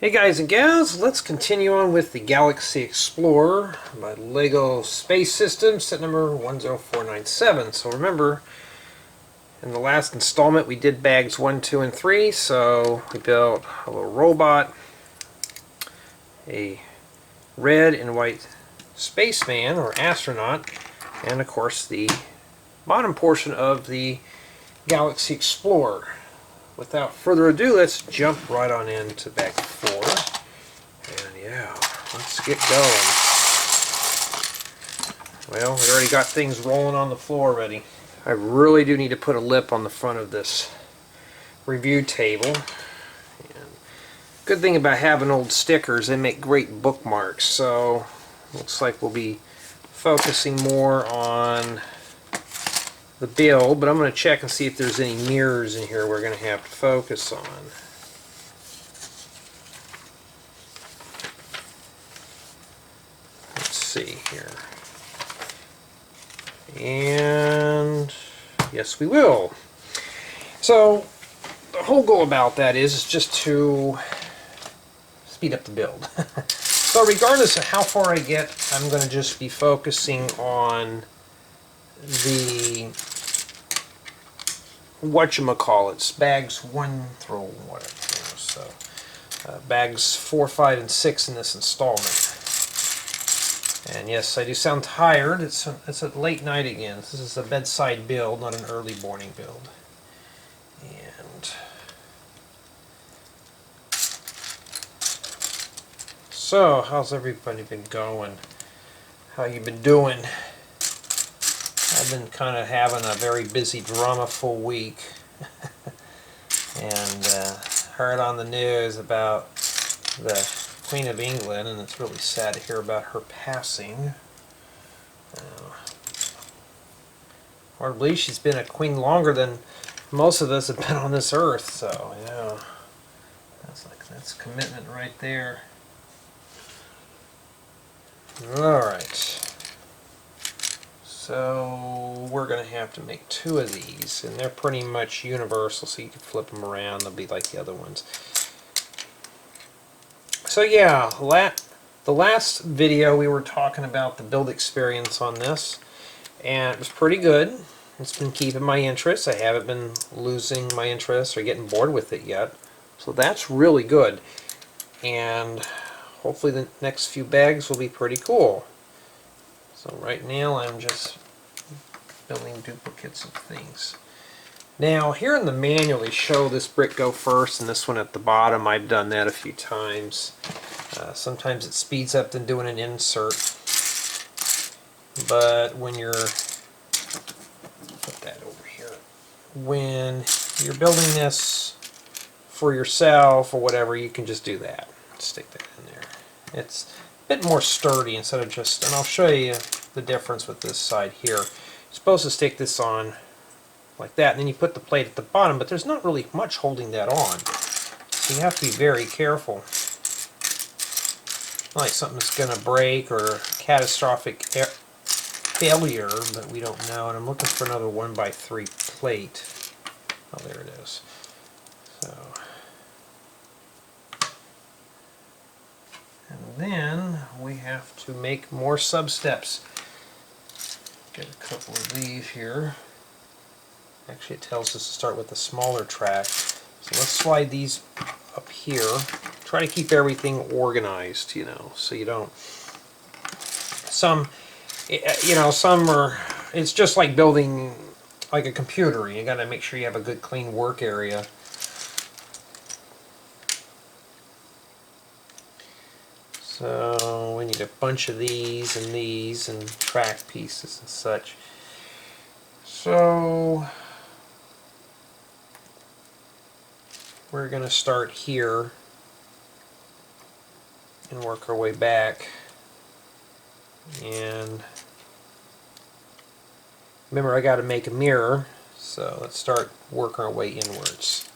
Hey guys and gals, let's continue on with the Galaxy Explorer by LEGO Space Systems, set number 10497. So remember, in the last installment we did bags 1, 2, and 3, so we built a little robot, a red and white spaceman or astronaut, and of course the bottom portion of the Galaxy Explorer. Without further ado, let's jump right on into bag 4. And yeah, let's get going. Well, we already got things rolling on the floor already. I really do need to put a lip on the front of this review table. And good thing about having old stickers, they make great bookmarks. So looks like we'll be focusing more on the build, but I'm going to check and see if there's any mirrors in here we're going to have to focus on. Let's see here. And yes, we will. So the whole goal about that is just to speed up the build. So regardless of how far I get, I'm going to just be focusing on the whatchamacallits, bags 1 through whatever. So bags 4, 5, and 6 in this installment. And yes, I do sound tired. It's a late night again. This is a bedside build, not an early morning build. And so, how's everybody been going? How you been doing? I've been kind of having a very busy, drama-full week. And heard on the news about the Queen of England, and it's really sad to hear about her passing. Hard to believe she's been a queen longer than most of us have been on this earth, so yeah, that's commitment right there. Alright, so we're going to have to make 2 of these, and they're pretty much universal, so you can flip them around, they'll be like the other ones. So yeah, the last video we were talking about the build experience on this, and it was pretty good. It's been keeping my interest. I haven't been losing my interest or getting bored with it yet, so that's really good. And hopefully the next few bags will be pretty cool. So right now I'm just building duplicates of things. Now here in the manual they show this brick go first and this one at the bottom. I've done that a few times. Sometimes it speeds up than doing an insert. But when you're, put that over here, when you're building this for yourself or whatever, you can just do that. Stick that in there. It's a bit more sturdy instead of just, and I'll show you the difference with this side here. You're supposed to stick this on like that, and then you put the plate at the bottom, but there's not really much holding that on. So you have to be very careful. Not like something's going to break or catastrophic failure, but we don't know. And I'm looking for another 1x3 plate. Oh, there it is. So, and then we have to make more sub-steps. Get a couple of these here. Actually, it tells us to start with the smaller track. So let's slide these up here. Try to keep everything organized, you know, so you don't. Some are. It's just like building like a computer. You got to make sure you have a good, clean work area. So we need a bunch of these and track pieces and such. So we're going to start here and work our way back. And remember, I got to make a mirror, so let's start working our way inwards.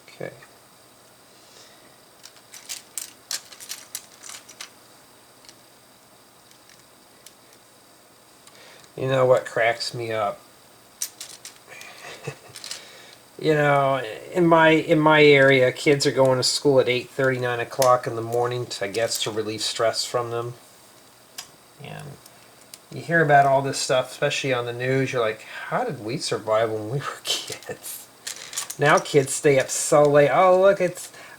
Okay. You know what cracks me up? You know, in my area, kids are going to school at 8:30, 9 o'clock in the morning, to, I guess, to relieve stress from them. And you hear about all this stuff, especially on the news. You're like, how did we survive when we were kids? Now kids stay up so late. Oh, look,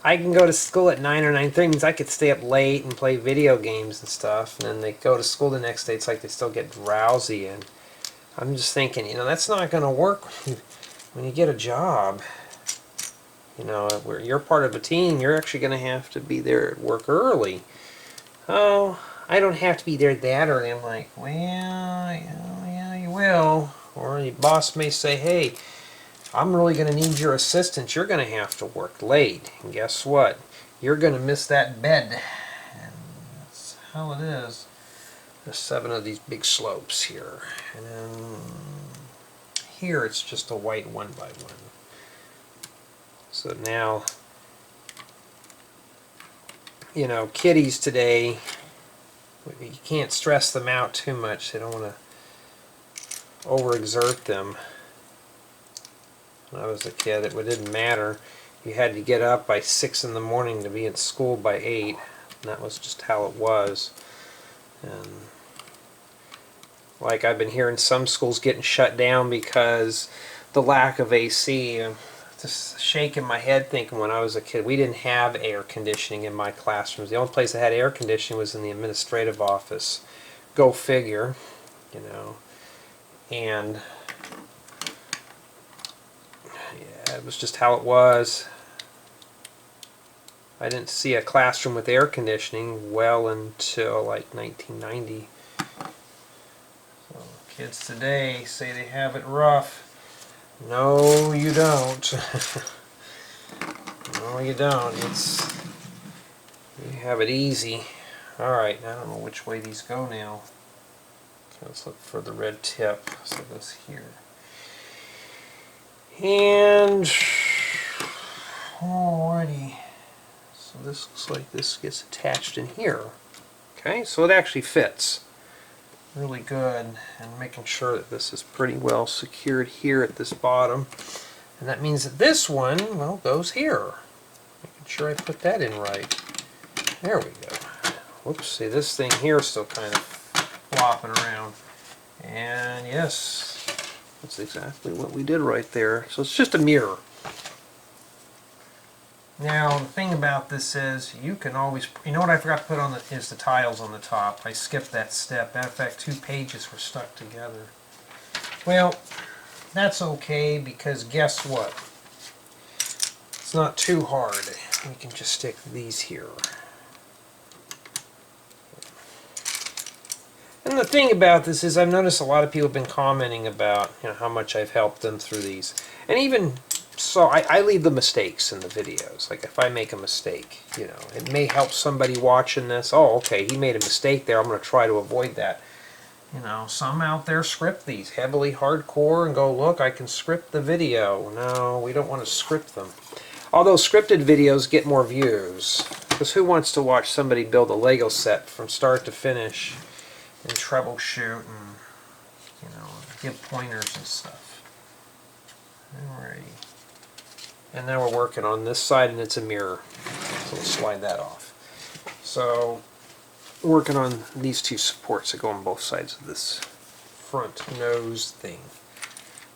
I can go to school at 9 or 9:30. Means I could stay up late and play video games and stuff. And then they go to school the next day. It's like they still get drowsy. And I'm just thinking, you know, that's not going to work when you get a job. You know, where you're part of a team, you're actually going to have to be there at work early. Oh, I don't have to be there that early. I'm like, well, yeah, you will. Or your boss may say, hey, I'm really going to need your assistance. You're going to have to work late. And guess what? You're going to miss that bed. And that's how it is. There's 7 of these big slopes here. And then here it's just a white 1x1. So now, you know, kiddies today, you can't stress them out too much. They don't want to overexert them. When I was a kid, it didn't matter. You had to get up by 6 in the morning to be in school by 8. And that was just how it was. And like I've been hearing some schools getting shut down because the lack of AC. I'm just shaking my head thinking when I was a kid, we didn't have air conditioning in my classrooms. The only place that had air conditioning was in the administrative office. Go figure, you know. And yeah, it was just how it was. I didn't see a classroom with air conditioning well until like 1990. So kids today say they have it rough. No, you don't. No, you don't. You have it easy. Alright, I don't know which way these go now. Okay, let's look for the red tip. So it goes here. And alrighty. So this looks like this gets attached in here. Okay, so it actually fits really good, and making sure that this is pretty well secured here at this bottom. And that means that this one, well, goes here. Making sure I put that in right. There we go. Whoops, see, this thing here is still kind of flopping around. And yes, that's exactly what we did right there. So it's just a mirror. Now, the thing about this is, you can always, you know what I forgot to put on is the tiles on the top. I skipped that step. Matter of fact, 2 pages were stuck together. Well, that's okay, because guess what? It's not too hard. We can just stick these here. And the thing about this is, I've noticed a lot of people have been commenting about, you know, how much I've helped them through these. And even so, I leave the mistakes in the videos. Like if I make a mistake, you know, it may help somebody watching this. Oh, okay, he made a mistake there. I'm going to try to avoid that. You know, some out there script these heavily hardcore and go, look, I can script the video. No, we don't want to script them. Although scripted videos get more views. Because who wants to watch somebody build a Lego set from start to finish and troubleshoot and, you know, give pointers and stuff. Alrighty. And now we're working on this side, and it's a mirror. So we'll slide that off. So, working on these 2 supports that go on both sides of this front nose thing.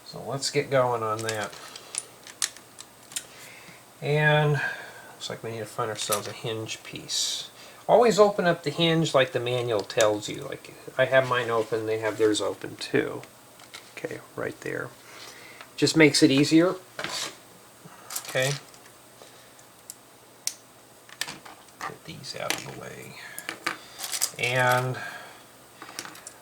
So let's get going on that. And looks like we need to find ourselves a hinge piece. Always open up the hinge like the manual tells you. Like I have mine open, they have theirs open too. Okay, right there. Just makes it easier. Okay. Get these out of the way. And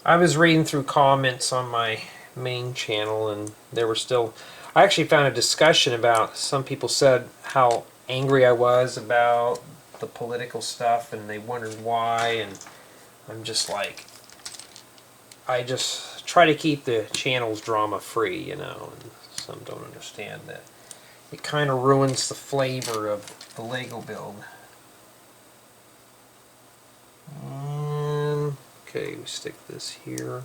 I was reading through comments on my main channel, and there were still, I actually found a discussion about, some people said how angry I was about the political stuff, and they wondered why, and I'm just like, I just try to keep the channels drama free, you know, and some don't understand that it kind of ruins the flavor of the Lego build. And, okay, we stick this here.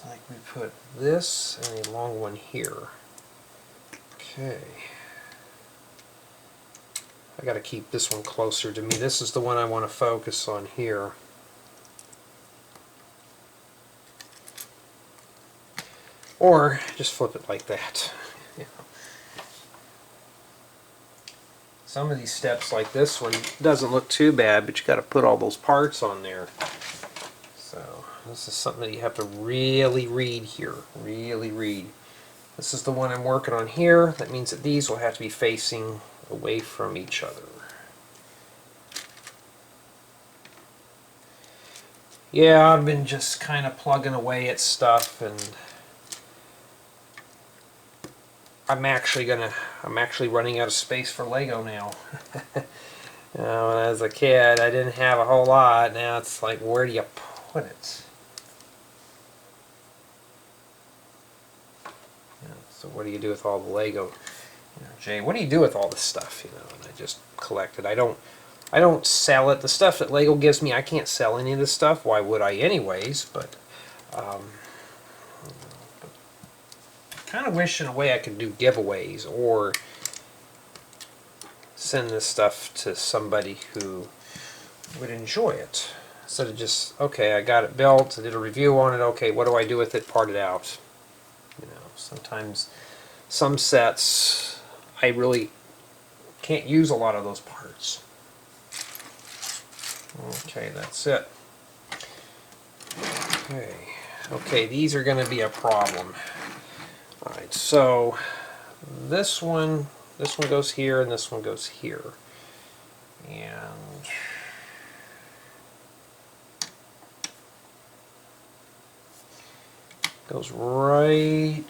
like we put this and a long one here. Okay. I got to keep this one closer to me. This is the one I want to focus on here. Or just flip it like that. Yeah. Some of these steps, like this one, doesn't look too bad, but you got to put all those parts on there. So this is something that you have to really read here. Really read. This is the one I'm working on here. That means that these will have to be facing away from each other. Yeah, I've been just kind of plugging away at stuff, and I'm actually running out of space for Lego now. When I was a kid, I didn't have a whole lot. Now it's like, where do you put it? So what do you do with all the Lego? Jay, what do you do with all this stuff? And I just collect it. I don't sell it. The stuff that Lego gives me, I can't sell any of this stuff. Why would I anyways? But kind of wish in a way I could do giveaways or send this stuff to somebody who would enjoy it. Instead of just, okay, I got it built, I did a review on it, okay, what do I do with it? Part it out. Sometimes some sets I really can't use a lot of those parts. Okay, that's it. Okay, these are going to be a problem. Alright, so this one goes here and this one goes here. And goes right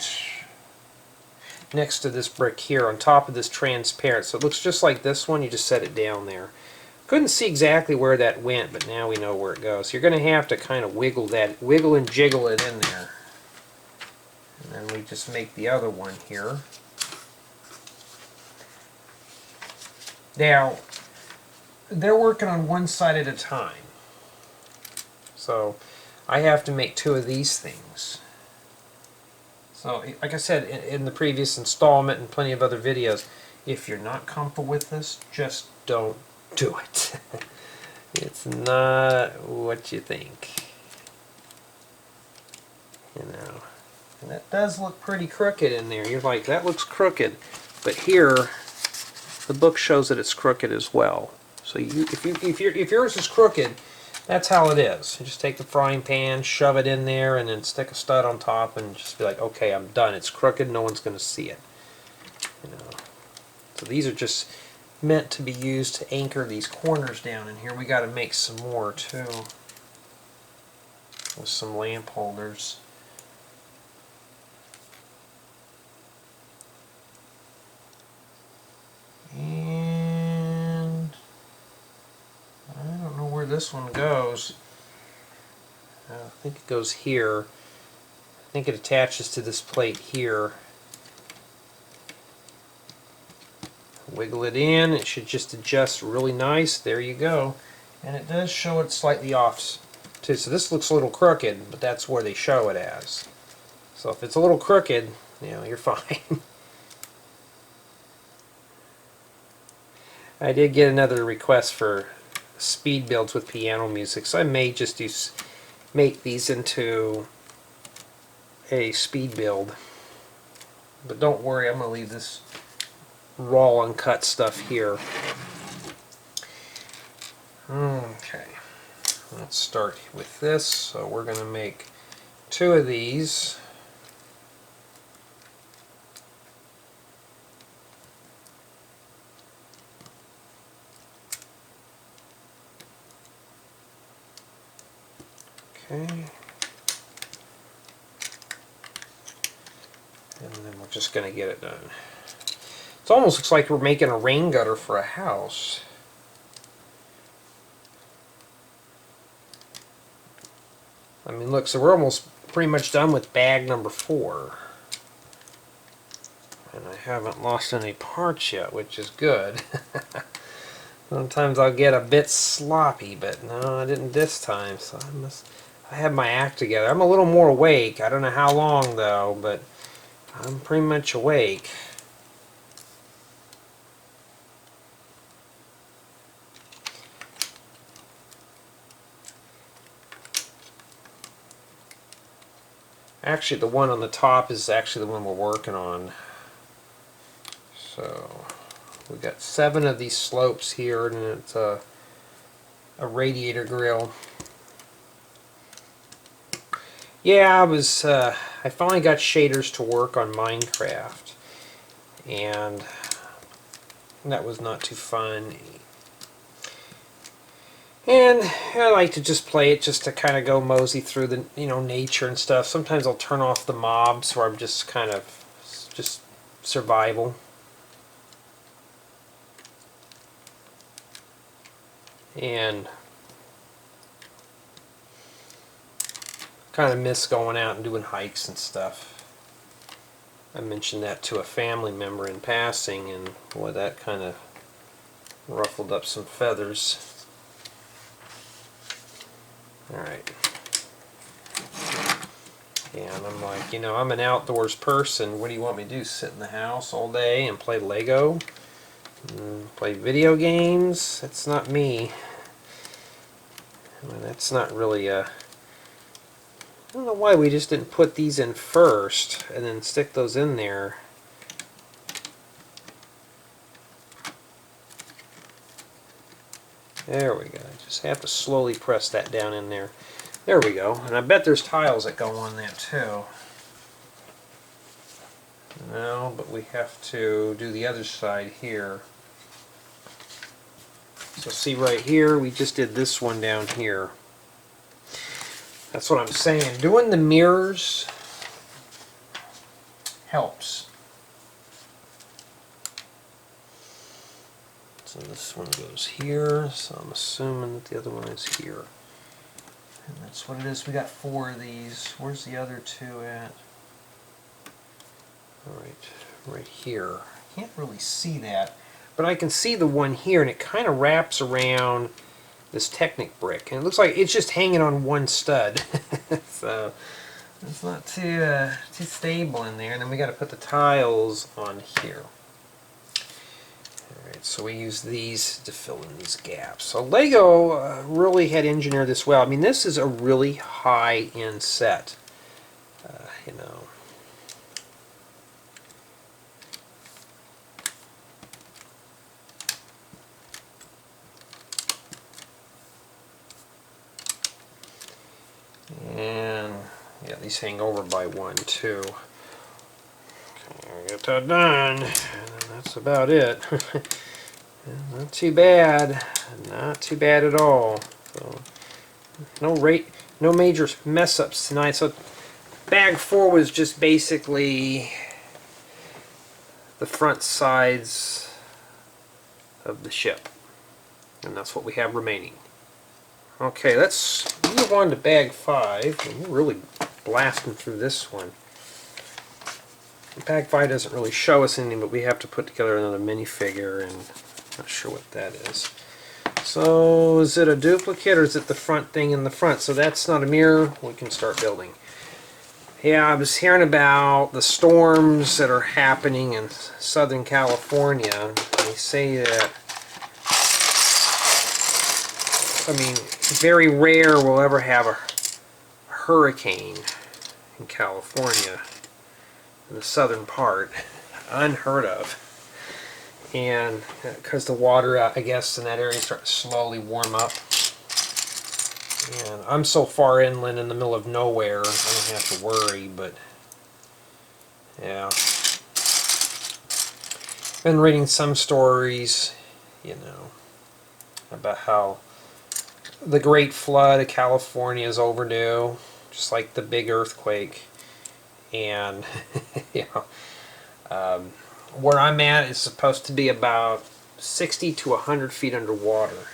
next to this brick here on top of this transparent. So it looks just like this one, you just set it down there. Couldn't see exactly where that went, but now we know where it goes. You're going to have to kind of wiggle and jiggle it in there. And then we just make the other one here. Now, they're working on one side at a time. So I have to make two of these things. So, like I said in the previous installment and plenty of other videos, if you're not comfortable with this, just don't do it. It's not what you think. And that does look pretty crooked in there. You're like, that looks crooked. But here, the book shows that it's crooked as well. So if yours is crooked, that's how it is. You just take the frying pan, shove it in there, and then stick a stud on top and just be like, okay, I'm done. It's crooked, no one's going to see it. So these are just meant to be used to anchor these corners down. And here we got to make some more too. With some lamp holders. And I don't know where this one goes. I think it goes here. I think it attaches to this plate here. Wiggle it in. It should just adjust really nice. There you go. And it does show it slightly off too. So this looks a little crooked, but that's where they show it as. So if it's a little crooked, you're fine. I did get another request for speed builds with piano music, so I may just make these into a speed build. But don't worry, I'm going to leave this raw uncut stuff here. Okay, let's start with this. So we're going to make two of these. Okay. And then we're just going to get it done. It almost looks like we're making a rain gutter for a house. I mean, look, so we're almost pretty much done with bag number 4. And I haven't lost any parts yet, which is good. Sometimes I'll get a bit sloppy, but no, I didn't this time, so I have my act together. I'm a little more awake. I don't know how long though, but I'm pretty much awake. Actually, the one on the top is actually the one we're working on. So we got 7 of these slopes here, and it's a radiator grill. Yeah, I finally got shaders to work on Minecraft, and that was not too fun. And I like to just play it just to kind of go mosey through the nature and stuff. Sometimes I'll turn off the mobs where I'm just kind of just survival. And kind of miss going out and doing hikes and stuff. I mentioned that to a family member in passing, and boy, that kind of ruffled up some feathers. Alright. And I'm like, I'm an outdoors person. What do you want me to do? Sit in the house all day and play Lego? And play video games? That's not me. I mean, that's not really a... I don't know why we just didn't put these in first and then stick those in there. There we go. Just have to slowly press that down in there. There we go. And I bet there's tiles that go on that too. No, but we have to do the other side here. So see right here, we just did this one down here. That's what I'm saying. Doing the mirrors helps. So this one goes here, so I'm assuming that the other one is here. And that's what it is. We got 4 of these. Where's the other 2 at? Alright, right here. Can't really see that, but I can see the one here, and it kind of wraps around this Technic brick, and it looks like it's just hanging on one stud. So it's not too stable in there. And then we got to put the tiles on here. Alright, so we use these to fill in these gaps. So Lego really had engineered this well. I mean, this is a really high-end set. You know. And yeah, these hang over by 1 too. Okay, get that done. And that's about it. Not too bad. Not too bad at all. So no major mess ups tonight. So bag 4 was just basically the front sides of the ship. And that's what we have remaining. Okay, let's move on to bag 5. We're really blasting through this one. Bag 5 doesn't really show us anything, but we have to put together another minifigure, and I'm not sure what that is. So, is it a duplicate, or is it the front thing in the front? So that's not a mirror. We can start building. Yeah, I was hearing about the storms that are happening in Southern California. They say that, I mean, very rare we'll ever have a hurricane in California, in the southern part. Unheard of. And because the water, I guess, in that area starts to slowly warm up. And I'm so far inland in the middle of nowhere, I don't have to worry, but yeah. Been reading some stories, you know, about how the Great Flood of California is overdue, just like the big earthquake. And you know, where I'm at is supposed to be about 60 to 100 feet underwater.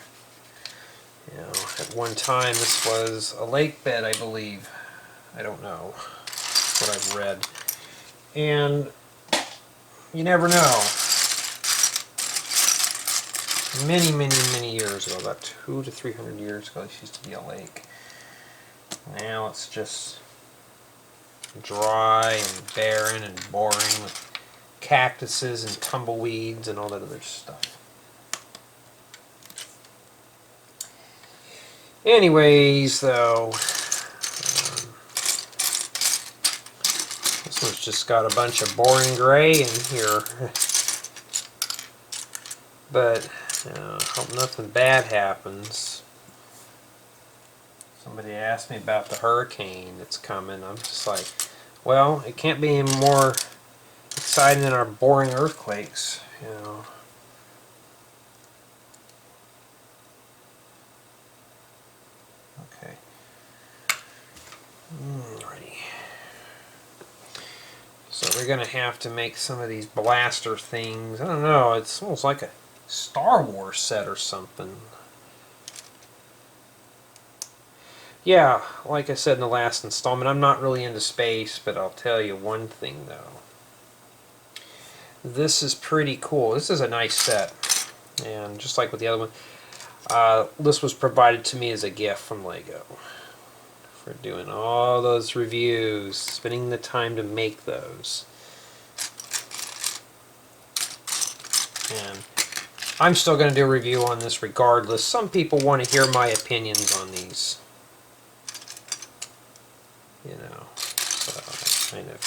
You know, at one time this was a lake bed, I believe. I don't know. That's what I've read. And you never know. Many, many, many years ago, about 200 to 300 years ago, this used to be a lake. Now it's just dry and barren and boring with cactuses and tumbleweeds and all that other stuff. Anyways, though, this one's just got a bunch of boring gray in here. But hope nothing bad happens. Somebody asked me about the hurricane that's coming. I'm just like, well, it can't be any more exciting than our boring earthquakes, you know. Okay. Alrighty. So we're gonna have to make some of these blaster things. I don't know. It's almost like a Star Wars set or something. Yeah, like I said in the last installment, I'm not really into space, but I'll tell you one thing though. This is pretty cool. This is a nice set. And just like with the other one, this was provided to me as a gift from LEGO. For doing all those reviews, spending the time to make those. And I'm still going to do a review on this regardless. Some people want to hear my opinions on these. You know, so kind of,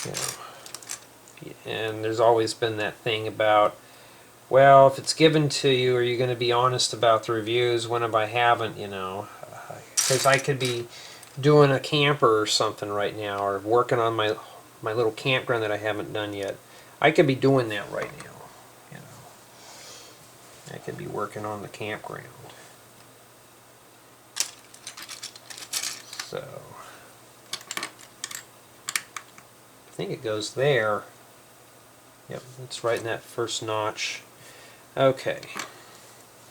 you know, and there's always been that thing about, well, if it's given to you, are you going to be honest about the reviews? When if I haven't, you know, because I could be doing a camper or something right now, or working on my little campground that I haven't done yet. I could be doing that right now. You know, I could be working on the campground. So I think it goes there. Yep, it's right in that first notch. Okay,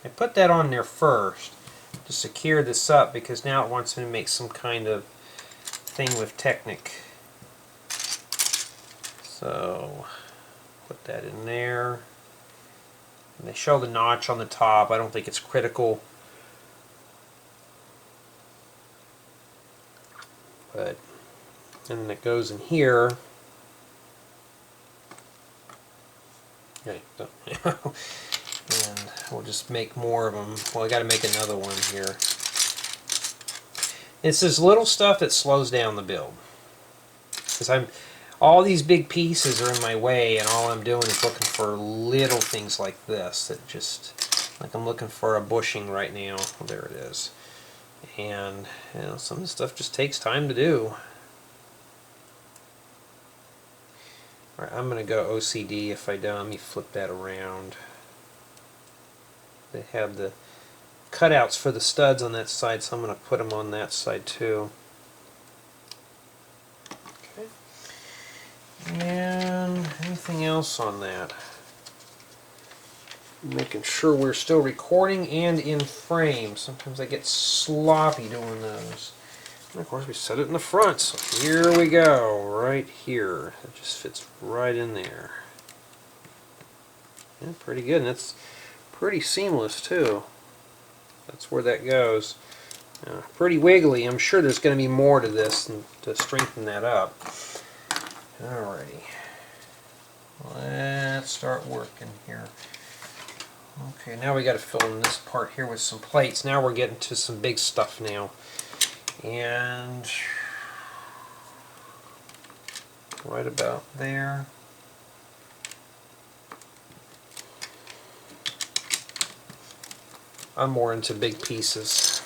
I put that on there first to secure this up because now it wants me to make some kind of thing with Technic. So put that in there. And they show the notch on the top. I don't think it's critical, but then it goes in here. Okay, and we'll just make more of them. Well, I got to make another one here. It's this little stuff that slows down the build. Because all these big pieces are in my way, and all I'm doing is looking for little things like this that just, like I'm looking for a bushing right now. Well, there it is. And you know, some of the stuff just takes time to do. Alright, I'm going to go OCD if I don't. Let me flip that around. They have the cutouts for the studs on that side, so I'm going to put them on that side too. Okay. And anything else on that? Making sure we're still recording and in frame. Sometimes I get sloppy doing those. And of course we set it in the front, so here we go, right here. It just fits right in there. Yeah, pretty good, and it's pretty seamless too. That's where that goes. Pretty wiggly. I'm sure there's going to be more to this and to strengthen that up. Alrighty. Let's start working here. Okay, now we got to fill in this part here with some plates. Now we're getting to some big stuff now. And right about there. I'm more into big pieces.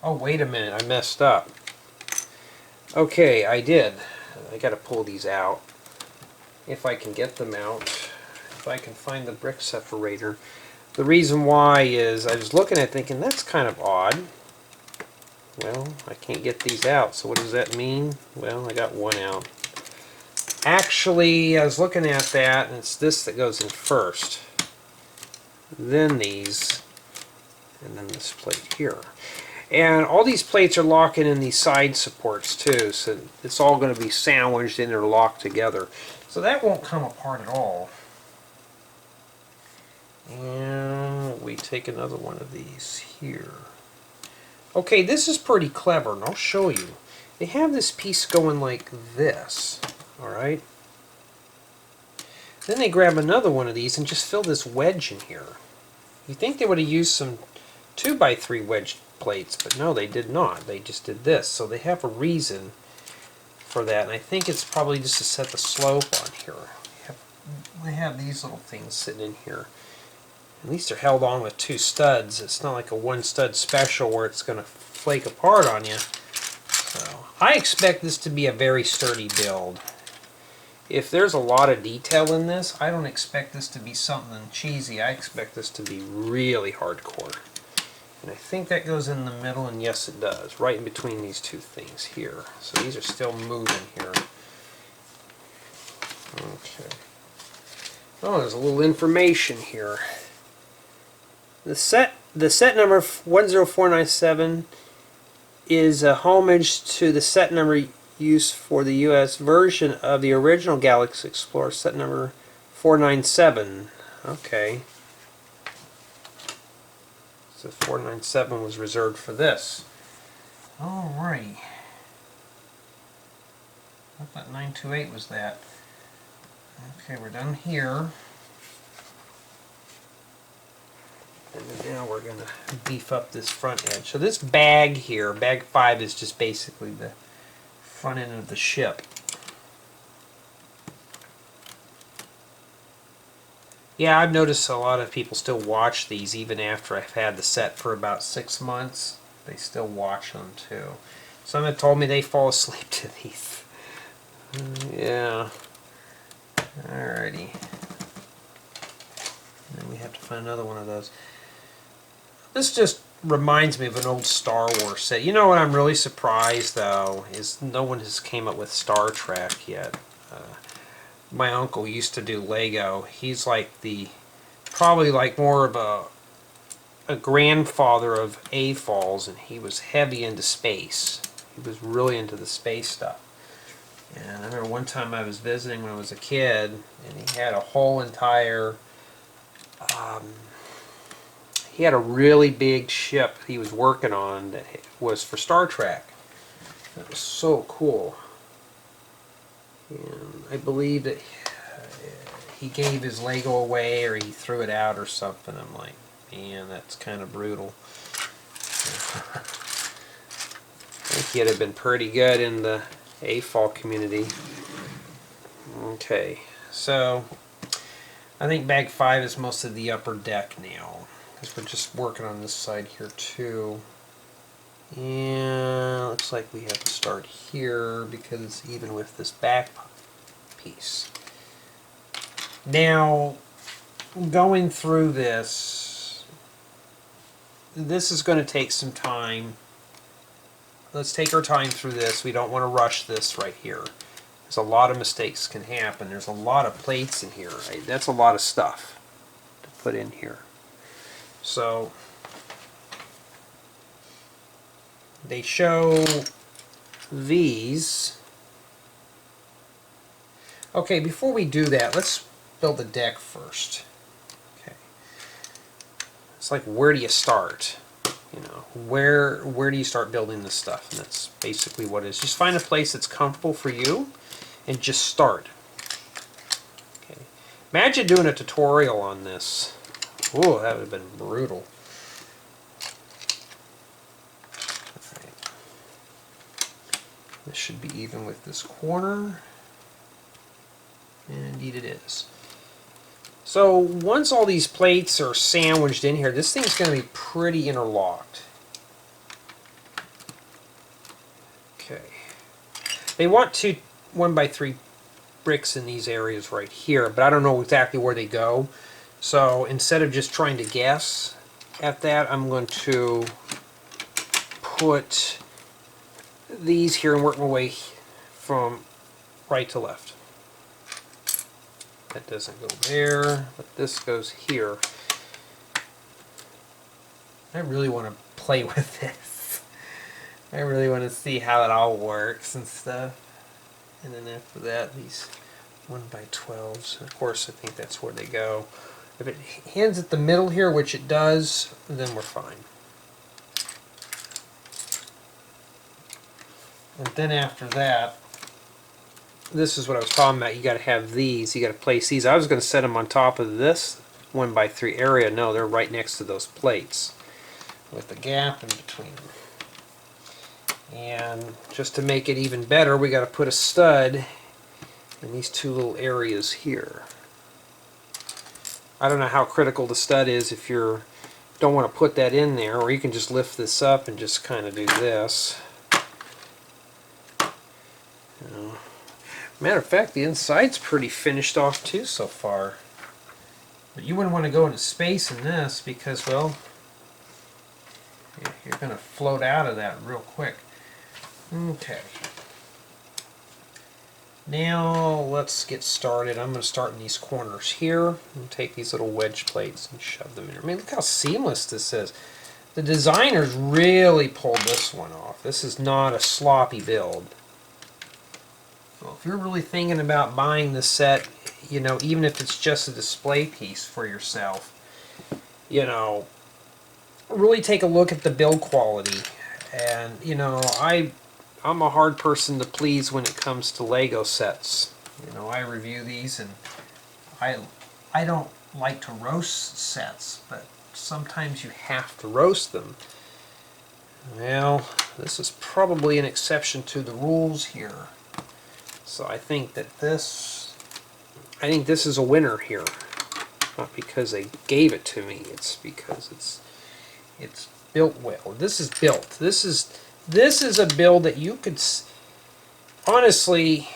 Oh, wait a minute, I messed up. Okay, I did. I gotta pull these out. If I can get them out. If I can find the brick separator. The reason why is I was looking at it thinking that's kind of odd. Well, I can't get these out, so what does that mean? Well, I got one out. Actually, I was looking at that, and it's this that goes in first. Then these, and then this plate here. And all these plates are locking in these side supports too, so it's all going to be sandwiched and interlocked together. So that won't come apart at all. And we take another one of these here. Okay, this is pretty clever, and I'll show you. They have this piece going like this, alright? Then they grab another one of these and just fill this wedge in here. You'd think they would have used some 2x3 wedge plates, but no, they did not. They just did this. So they have a reason for that, and I think it's probably just to set the slope on here. They have these little things sitting in here. At least they're held on with 2 studs. It's not like a 1-stud special where it's going to flake apart on you. So I expect this to be a very sturdy build. If there's a lot of detail in this, I don't expect this to be something cheesy. I expect this to be really hardcore. And I think that goes in the middle, and yes it does, right in between these 2 things here. So these are still moving here. Okay. Oh, there's a little information here. The set number 10497 is a homage to the set number used for the US version of the original Galaxy Explorer, set number 497. Okay. So 497 was reserved for this. Alrighty. I thought 928 was that. Okay, we're done here. And now we're going to beef up this front edge. So this bag here, bag 5, is just basically the front end of the ship. Yeah, I've noticed a lot of people still watch these even after I've had the set for about 6 months. They still watch them too. Some have told me they fall asleep to these. Yeah. Alrighty. And then we have to find another one of those. This just reminds me of an old Star Wars set. You know what I'm really surprised though is no one has came up with Star Trek yet. My uncle used to do Lego. He's like probably like more of a grandfather of AFOLs, and he was heavy into space. He was really into the space stuff. And I remember one time I was visiting when I was a kid, and he had a whole entire he had a really big ship he was working on that was for Star Trek. That was so cool. And I believe that he gave his Lego away, or he threw it out or something. I'm like, man, that's kind of brutal. I think he'd have been pretty good in the AFOL community. Okay, so I think bag 5 is most of the upper deck now, because we're just working on this side here too. And looks like we have to start here because even with this back piece. Now, going through this is going to take some time. Let's take our time through this. We don't want to rush this right here. There's a lot of mistakes can happen. There's a lot of plates in here. Right? That's a lot of stuff to put in here. So they show these. Okay, before we do that, let's build the deck first. Okay. It's like, where do you start? You know, where do you start building this stuff? And that's basically what it is. Just find a place that's comfortable for you and just start. Okay. Imagine doing a tutorial on this. Ooh, that would have been brutal. This should be even with this corner. And indeed it is. So once all these plates are sandwiched in here, this thing's going to be pretty interlocked. Okay. They want 2 1x3 bricks in these areas right here, but I don't know exactly where they go. So instead of just trying to guess at that, I'm going to put these here and work my way from right to left. That doesn't go there, but this goes here. I really want to play with this. I really want to see how it all works and stuff. And then after that, these 1x12s. Of course, I think that's where they go. If it ends at the middle here, which it does, then we're fine. And then after that, this is what I was talking about. You got to have these. You got to place these. I was going to set them on top of this 1x3 area. No, they're right next to those plates with the gap in between them. And just to make it even better, we got to put a stud in these two little areas here. I don't know how critical the stud is if you don't want to put that in there, or you can just lift this up and just kind of do this. Matter of fact, the inside's pretty finished off too so far. But you wouldn't want to go into space in this because, well, you're going to float out of that real quick. Okay. Now let's get started. I'm going to start in these corners here and take these little wedge plates and shove them in. I mean, look how seamless this is. The designers really pulled this one off. This is not a sloppy build. Well, if you're really thinking about buying this set, you know, even if it's just a display piece for yourself, you know, really take a look at the build quality. And, you know, I'm a hard person to please when it comes to Lego sets. You know, I review these, and I don't like to roast sets, but sometimes you have to roast them. Well, this is probably an exception to the rules here. So I think that this is a winner here. Not because they gave it to me, it's because it's built well. This is built. This is a build that you could, honestly,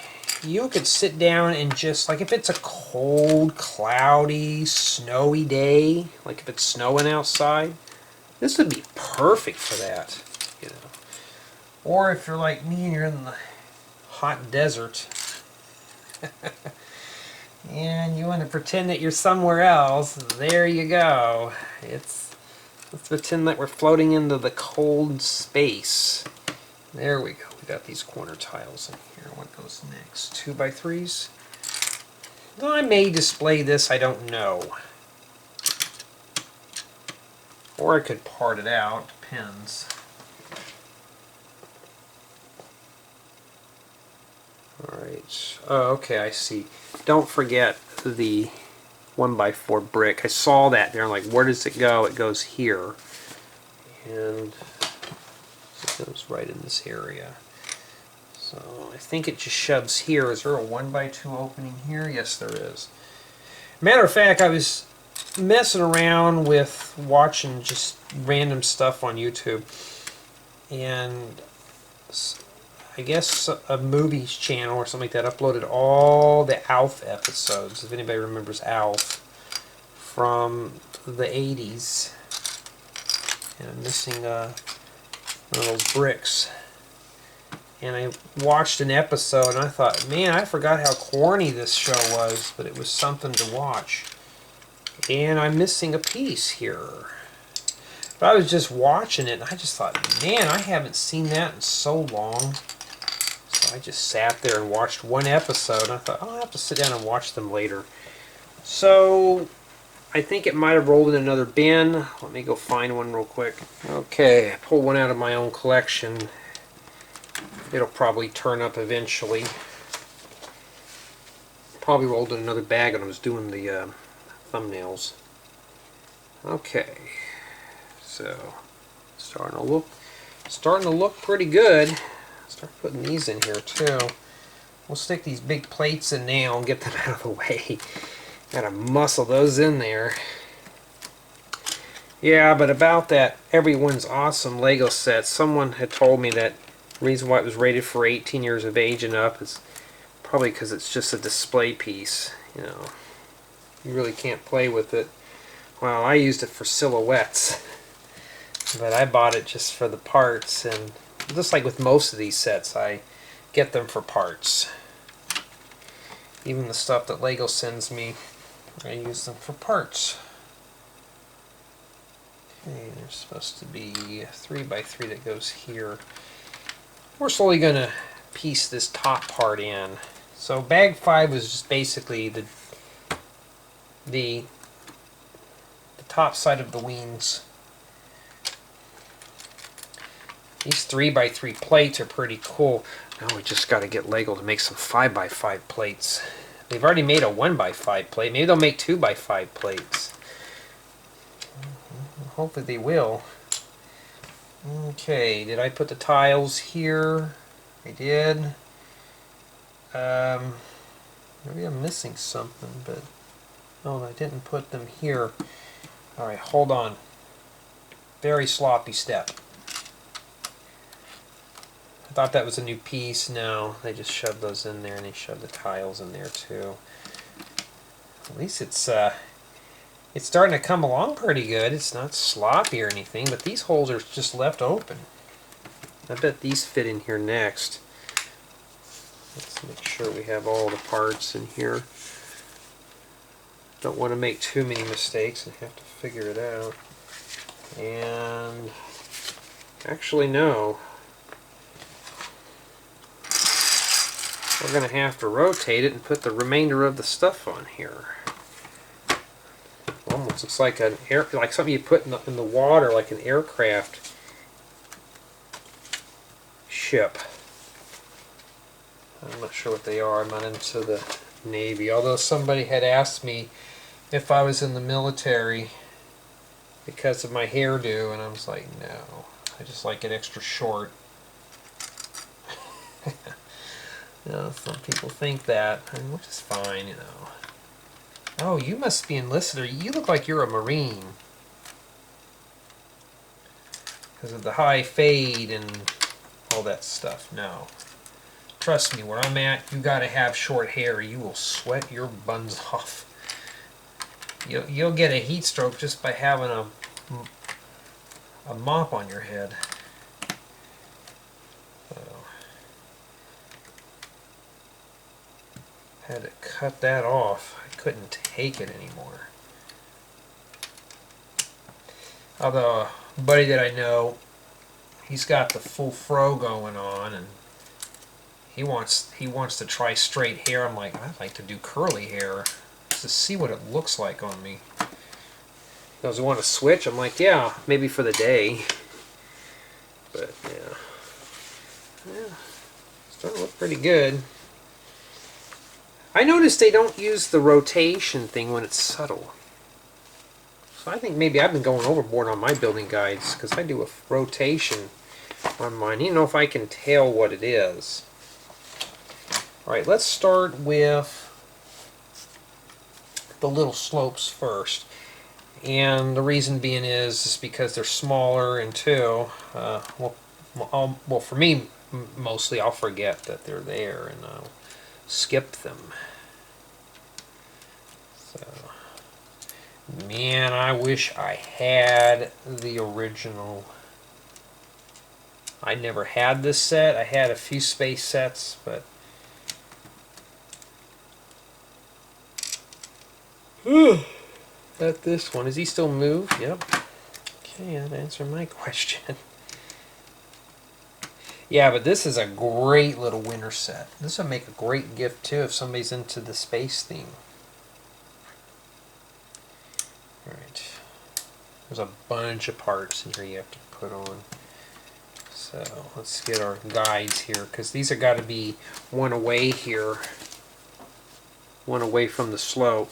you could sit down and just, like if it's a cold, cloudy, snowy day, like if it's snowing outside, this would be perfect for that, you know. Or if you're like me and you're in the hot desert and you want to pretend that you're somewhere else, there you go. Let's pretend that we're floating into the cold space. There we go. We got these corner tiles in here. What goes next? 2x3s? Well, I may display this, I don't know. Or I could part it out, depends. Alright. Oh, okay, I see. Don't forget the 1x4 brick. I saw that there. I'm like, where does it go? It goes here. And it goes right in this area. So I think it just shoves here. Is there a 1x2 opening here? Yes, there is. Matter of fact, I was messing around with watching just random stuff on YouTube. And I guess a movies channel or something like that uploaded all the ALF episodes, if anybody remembers ALF, from the 80s. And I'm missing one of those bricks. And I watched an episode and I thought, man, I forgot how corny this show was, but it was something to watch. And I'm missing a piece here. But I was just watching it and I just thought, man, I haven't seen that in so long. So I just sat there and watched one episode and I thought, I'll have to sit down and watch them later. So I think it might have rolled in another bin. Let me go find one real quick. Okay, I pulled one out of my own collection. It'll probably turn up eventually. Probably rolled in another bag when I was doing the thumbnails. Okay, so starting to look pretty good. Start putting these in here too. We'll stick these big plates in now and get them out of the way. Gotta muscle those in there. Yeah, but about that Everyone's Awesome Lego set, someone had told me that the reason why it was rated for 18 years of age and up is probably because it's just a display piece. You know, you really can't play with it. Well, I used it for silhouettes, but I bought it just for the parts, and just like with most of these sets, I get them for parts. Even the stuff that Lego sends me, I use them for parts. Okay, there's supposed to be a 3x3 that goes here. we're slowly going to piece this top part in. So bag 5 was just basically the top side of the wings. These 3x3 plates are pretty cool. Now we just got to get Lego to make some 5x5 plates. They've already made a 1x5 plate. Maybe they'll make 2x5 plates. Hopefully they will. Okay, did I put the tiles here? I did. Maybe I'm missing something, but no, I didn't put them here. Alright, hold on. Very sloppy step. I thought that was a new piece. No, they just shoved those in there, and they shoved the tiles in there too. At least it's starting to come along pretty good. It's not sloppy or anything, but these holes are just left open. I bet these fit in here next. Let's make sure we have all the parts in here. Don't want to make too many mistakes and have to figure it out. And actually, no. We're going to have to rotate it and put the remainder of the stuff on here. Almost looks like like something you put in the water, like an aircraft ship. I'm not sure what they are. I'm not into the Navy. Although somebody had asked me if I was in the military because of my hairdo, and I was like, no. I just like it extra short. You know, some people think that, which is fine, you know. Oh, you must be enlisted, or you look like you're a Marine. Because of the high fade and all that stuff. No. Trust me, where I'm at, you gotta have short hair. You will sweat your buns off. You'll get a heat stroke just by having a mop on your head. Had to cut that off. I couldn't take it anymore. Although a buddy that I know, he's got the full fro going on, and he wants to try straight hair. I'm like, I'd like to do curly hair just to see what it looks like on me. Does he want to switch? I'm like, yeah, maybe for the day. But yeah, it's starting to look pretty good. I noticed they don't use the rotation thing when it's subtle. So I think maybe I've been going overboard on my building guides, because I do a rotation on mine. I don't know if I can tell what it is. Alright, let's start with the little slopes first. And the reason being is because they're smaller, and two, well, for me, mostly I'll forget that they're there, and I'll skip them. So, man, I wish I had the original. I never had this set. I had a few space sets, but not this one. Is he still moved? Yep. Okay, that answered my question. Yeah, but this is a great little winter set. This would make a great gift too if somebody's into the space theme. Alright. There's a bunch of parts in here you have to put on. So let's get our guides here, because these have got to be one away here. One away from the slope.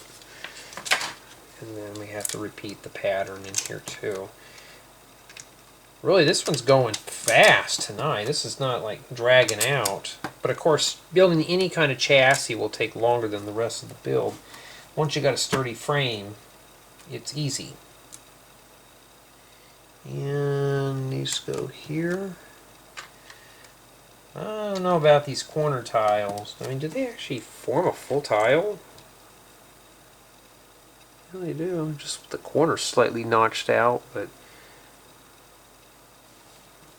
And then we have to repeat the pattern in here too. Really, this one's going fast tonight. This is not like dragging out. But of course, building any kind of chassis will take longer than the rest of the build. Once you got a sturdy frame, it's easy. And these go here. I don't know about these corner tiles. I mean, do they actually form a full tile? Yeah, they do. Just the corner's slightly notched out, but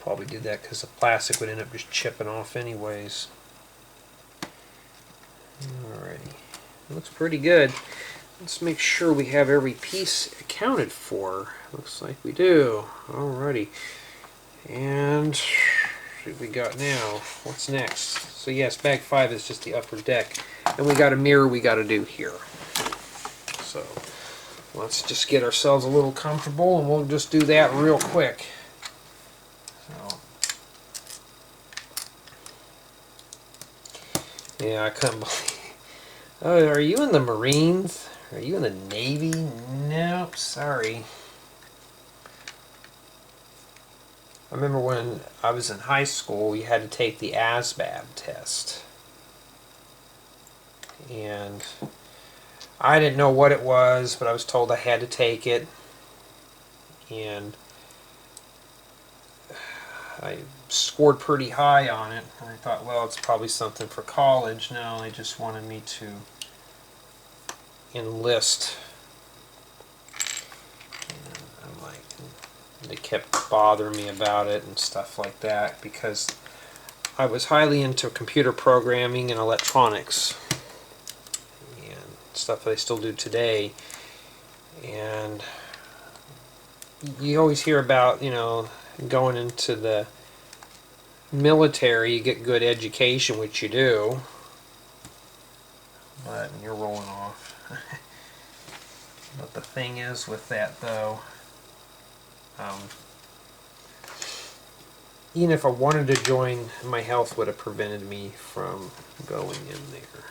probably did that because the plastic would end up just chipping off anyways. Alrighty. Looks pretty good. Let's make sure we have every piece accounted for. Looks like we do. Alrighty. And what we got now? What's next? So yes, bag 5 is just the upper deck. And we got a mirror we got to do here. So let's just get ourselves a little comfortable and we'll just do that real quick. So, yeah, I couldn't believe. Oh, are you in the Marines? Are you in the Navy? Nope, sorry. I remember when I was in high school, we had to take the ASVAB test. And I didn't know what it was, but I was told I had to take it. And I scored pretty high on it. And I thought, well, it's probably something for college. No, they just wanted me to enlist. And I'm like, they kept bothering me about it and stuff like that because I was highly into computer programming and electronics and stuff that I still do today. And you always hear about, you know, going into the military, you get good education, which you do. But you're rolling off. But the thing is with that, though, even if I wanted to join, my health would have prevented me from going in there.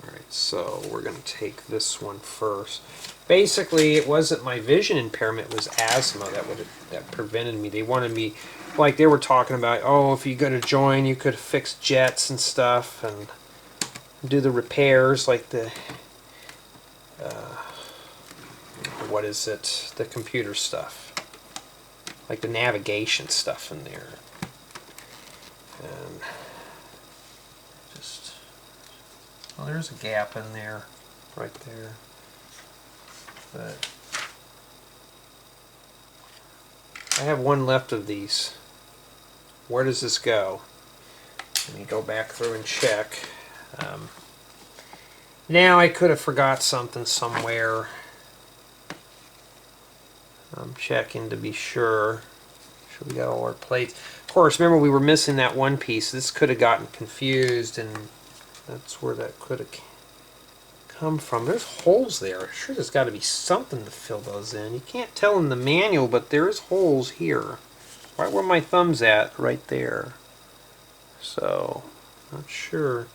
Alright, so we're going to take this one first. Basically, it wasn't my vision impairment, it was asthma that prevented me. They wanted me, like they were talking about, oh, if you go to join, you could fix jets and stuff and do the repairs, like the, what is it, the computer stuff. Like the navigation stuff in there. And just, well, there's a gap in there, right there. But I have one left of these. Where does this go? Let me go back through and check. Now I could have forgot something somewhere. I'm checking to be sure. Sure we got all our plates. Of course, remember we were missing that one piece. This could have gotten confused, and that's where that could have come from. There's holes there. Sure, there's got to be something to fill those in. You can't tell in the manual, but there's holes here. Right where my thumb's at, right there. So, not sure.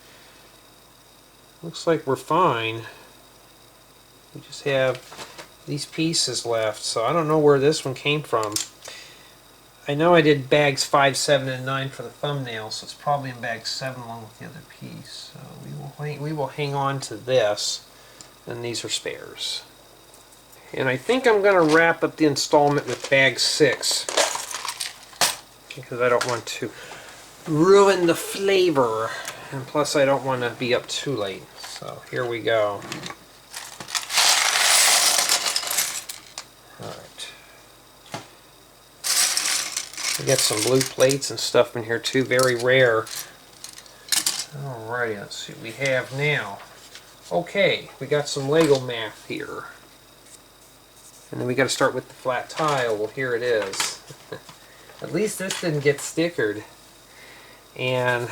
Looks like we're fine. We just have these pieces left, so I don't know where this one came from. I know I did bags 5, 7, and 9 for the thumbnail, so it's probably in bag 7 along with the other piece. So we will hang on to this, and these are spares. And I think I'm going to wrap up the installment with bag 6 because I don't want to ruin the flavor, and plus I don't want to be up too late. So here we go. Alright. We got some blue plates and stuff in here too, very rare. Alrighty, let's see what we have now. Okay, we got some Lego math here. And then we got to start with the flat tile. Well, here it is. At least this didn't get stickered. And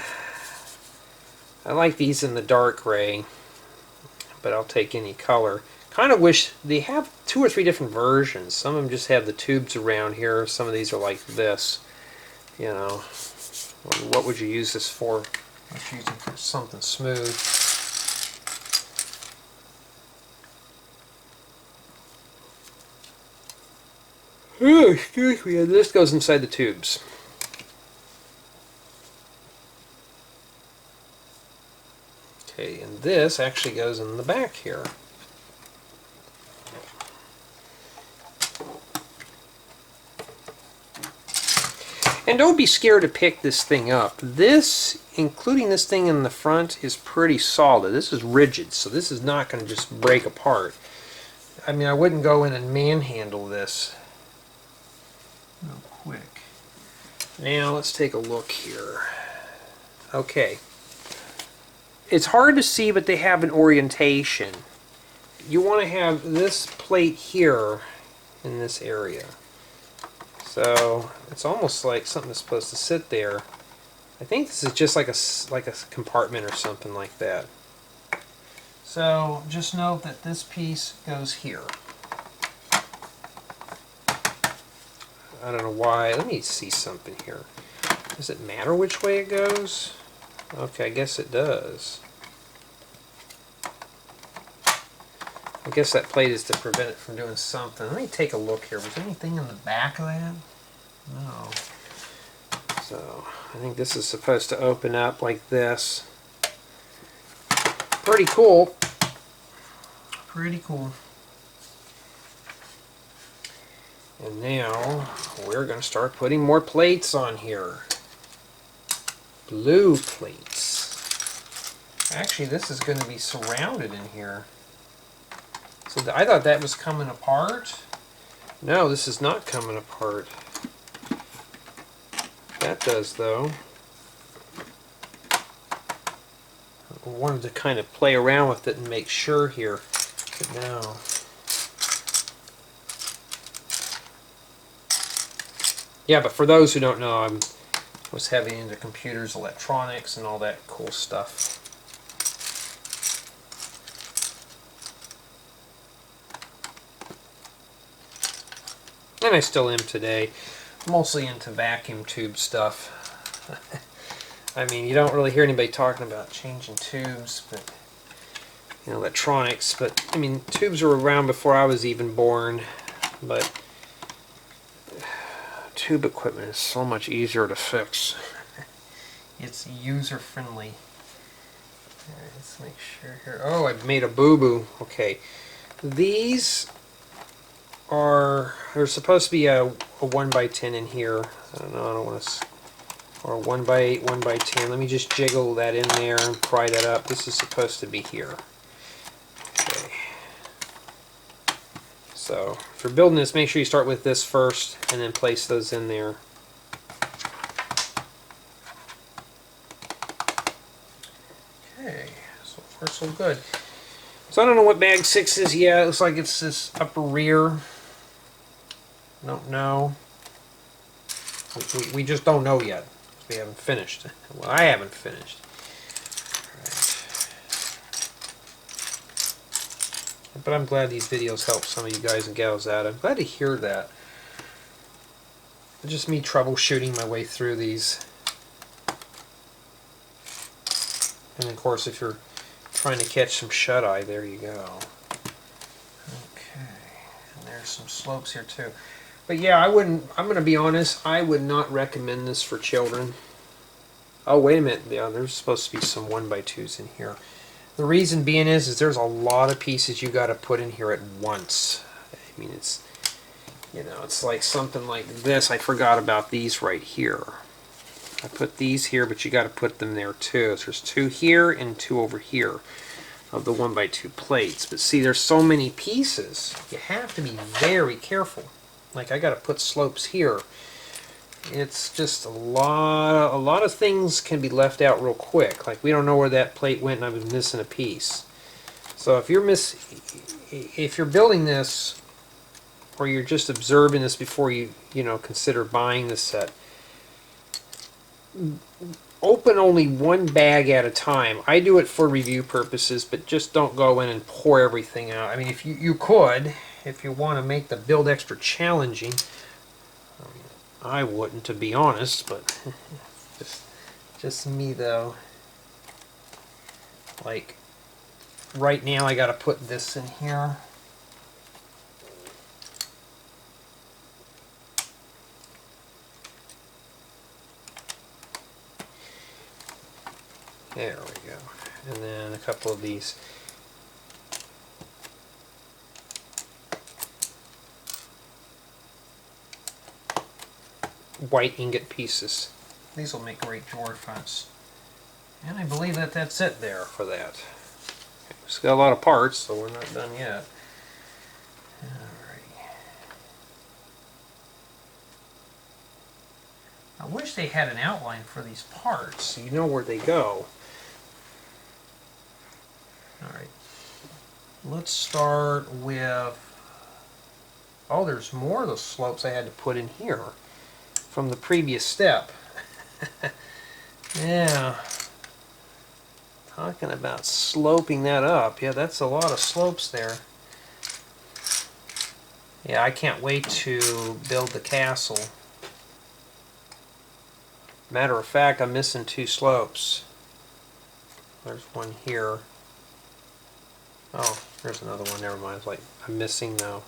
I like these in the dark gray, but I'll take any color. Kind of wish they have 2 or 3 different versions. Some of them just have the tubes around here. Some of these are like this. You know, what would you use this for? Let's use it for something smooth. Oh, excuse me. And this goes inside the tubes. Okay, and this actually goes in the back here. And don't be scared to pick this thing up. This, including this thing in the front, is pretty solid. This is rigid, so this is not going to just break apart. I mean, I wouldn't go in and manhandle this real quick. Now, let's take a look here. Okay. It's hard to see, but they have an orientation. You want to have this plate here in this area. So it's almost like something that's supposed to sit there. I think this is just like a compartment or something like that. So just note that this piece goes here. I don't know why. Let me see something here. Does it matter which way it goes? Okay, I guess it does. I guess that plate is to prevent it from doing something. Let me take a look here. Was there anything in the back of that? No. So I think this is supposed to open up like this. Pretty cool. Pretty cool. And now we're going to start putting more plates on here. Blue plates. Actually, this is going to be surrounded in here. So I thought that was coming apart. No, this is not coming apart. That does, though. I wanted to kind of play around with it and make sure here. But no. Yeah, but for those who don't know, I was heavy into computers, electronics, and all that cool stuff. And I still am today. Mostly into vacuum tube stuff. I mean, you don't really hear anybody talking about changing tubes, but you know, electronics. But I mean, tubes were around before I was even born. But tube equipment is so much easier to fix. It's user friendly. Alright, let's make sure here. Oh, I made a boo-boo. Okay, these are, there's supposed to be a 1x10 in here. I don't know, I don't want to, or a 1x8, 1x10. Let me just jiggle that in there and pry that up. This is supposed to be here. Okay. So, if you're building this, make sure you start with this first and then place those in there. Okay, so far so good. So I don't know what bag 6 is yet. It looks like it's this upper rear. Don't know. We just don't know yet. We haven't finished. Well, I haven't finished. Right. But I'm glad these videos help some of you guys and gals out. I'm glad to hear that. It's just me troubleshooting my way through these. And of course, if you're trying to catch some shut-eye, there you go. Okay. And there's some slopes here too. But yeah, I'm going to be honest, I would not recommend this for children. Oh, wait a minute. Yeah, there's supposed to be some 1x2s in here. The reason being is there's a lot of pieces you got to put in here at once. I mean, it's, you know, it's like something like this. I forgot about these right here. I put these here, but you got to put them there too. So there's 2 here and 2 over here of the 1x2 plates. But see, there's so many pieces. You have to be very careful. Like I got to put slopes here. It's just a lot of things can be left out real quick. Like we don't know where that plate went and I was missing a piece. So if you're building this or you're just observing this before you consider buying this set, open only one bag at a time. I do it for review purposes, but just don't go in and pour everything out. I mean, if you could, if you want to make the build extra challenging, I wouldn't, to be honest, but just me though. Like right now I got to put this in here. There we go. And then a couple of these. White ingot pieces. These will make great drawer fronts. And I believe that that's it there for that. Okay, we've still got a lot of parts, so we're not done yet. Alright. I wish they had an outline for these parts so you know where they go. Alright. Let's start with... Oh, there's more of those slopes I had to put in here from the previous step. Yeah. Talking about sloping that up. Yeah, that's a lot of slopes there. Yeah, I can't wait to build the castle. Matter of fact, I'm missing 2 slopes. There's one here. Oh, there's another one. Never mind. It's like I'm missing now.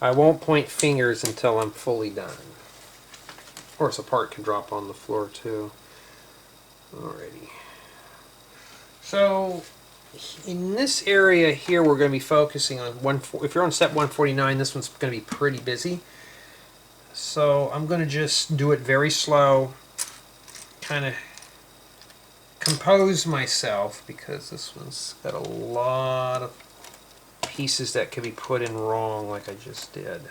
I won't point fingers until I'm fully done. Of course, a part can drop on the floor too. Alrighty. So, in this area here, we're going to be focusing on if you're on step 149, this one's going to be pretty busy. So I'm going to just do it very slow, kind of compose myself, because this one's got a lot of pieces that could be put in wrong like I just did.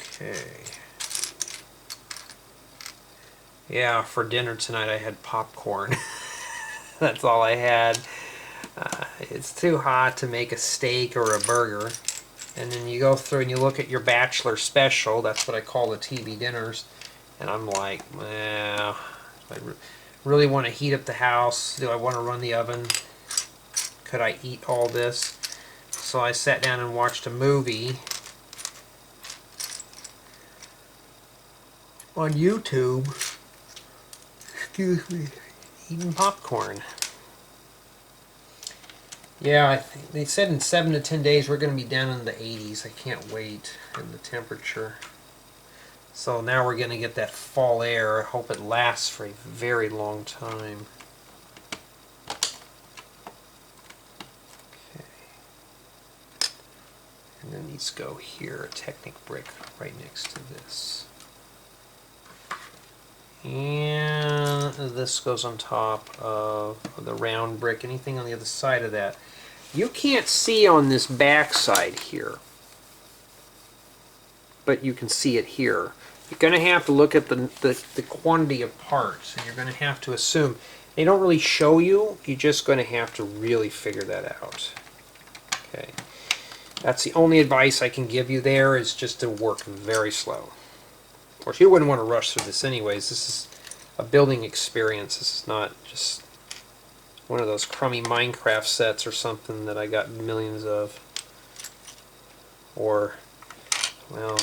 Okay. Yeah, for dinner tonight I had popcorn. That's all I had. It's too hot to make a steak or a burger. And then you go through and you look at your bachelor special. That's what I call the TV dinners. And I'm like, well, I really want to heat up the house. Do I want to run the oven? Could I eat all this? So I sat down and watched a movie on YouTube. Excuse me. Eating popcorn. Yeah, I think they said in 7 to 10 days we're going to be down in the 80s. I can't wait in the temperature. So now we're going to get that fall air. I hope it lasts for a very long time. Okay. And then these go here, a Technic brick right next to this. And this goes on top of the round brick. Anything on the other side of that. You can't see on this back side here, but you can see it here. You're going to have to look at the quantity of parts, and you're going to have to assume. They don't really show you. You're just going to have to really figure that out. Okay. That's the only advice I can give you there, is just to work very slow. Of course, you wouldn't want to rush through this anyways. This is a building experience. This is not just one of those crummy Minecraft sets or something that I got millions of. Or, well,